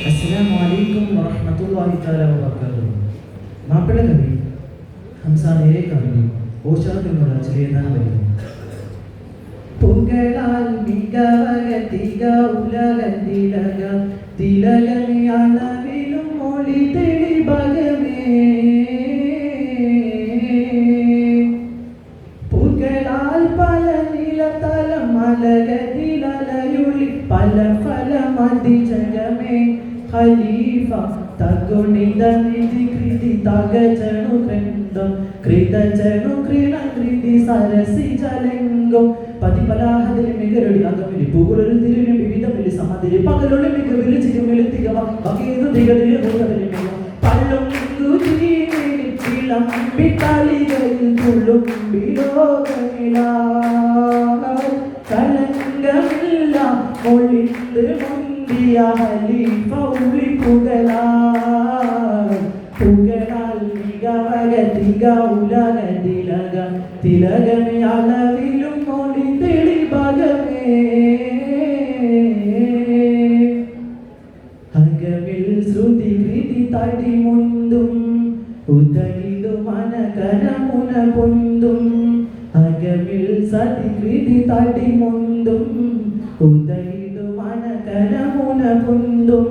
അസ്സലാമലൈക്കും വറഹ്മത്തുള്ളാഹി തആല വബറകാതുഹു. മാപ്പിള കവി ഹംസാനേരെ കവി ഓഷാദിനുള്ള ചെറിയതാണ് വരുന്നത്. പുകളാൽ മികവക തിക ഉലകത്തിലക തിലകമേ അളവിലും മൊഴി തെളിഭഗമേ പുകളാൽ പല നിലതലം അലകതിലലയുളി പല ഫലമതി ജഗമേ ഖലീഫ തഗുണിത നിധി കൃതി തഗജണു കൃന്തം കൃതജണു കൃണകൃതി സരസി ജലംഗം പതിപലാഹതിൽ മികരടി അകമിലി പൂകുലൊരു തിരിഞ്ഞു വിവിധമില്ലി സമതിരി പകലൊളി മികവിലി ചിരുമിലി തികവ വകേതു തികതിലെ ഭൂതവിലി മിക പള്ളും കുതിരിമിലി ചിളം പിത്തളികളിൽ തുള്ളും വിലോകമില കലങ്കമില്ല ഒളിത്ത് മുന്തിയ ഹലീഫ ഉളി പുകളാൽ മികവക തിക ഉലക തിലക തിലകമേ അളവിലും മൊഴി തെളിഭഗമേ അകമിൽ ശ്രുതി കൃതി തടി മുന്തും ഉദയിതു മനകരമുന പൊന്തും അകമിൽ സതി കൃതി തടി മുന്തും ഉദയിതു മനകരമുന പൊന്തും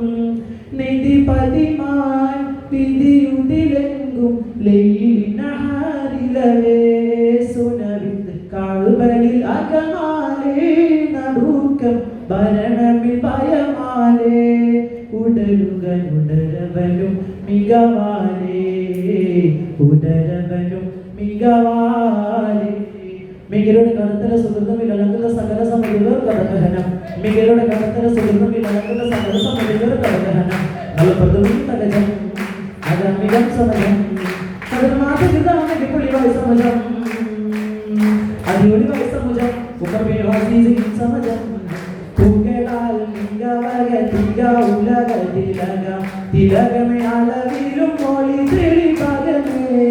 നിധി പതിമാൻ വിധിയുതിലെങ്കും ലൈലിനഹാരിലവേ സുനവിത്ത് കാളുകളിൽ അകമാലേ നടുക്കം ഭരണമിൽ ഭയമാലേ ഉടലുകനുടരവനും മികവാലേ ഉടരവനും മികവാലേ മികരുടെ കടത്തല സുഹൃത്തുമിൽ അലങ്കുന്ന സകല സമിതികൾ കടകഹനം മികരുടെ കടത്തല സുഹൃത്തുമിൽ അലങ്കുന്ന സകല സമിതികൾ കടകഹനം നല്ലപ്രദവും തകജം അഗമികം സമയം അതിപൊളിവായ സമജം അടിപൊളിവായ സമജം സമജം പുകളാൽ മികവക തിക ഉലക തിലക തിലകമേ അളവിലും മൊഴി തെളിഭഗമേ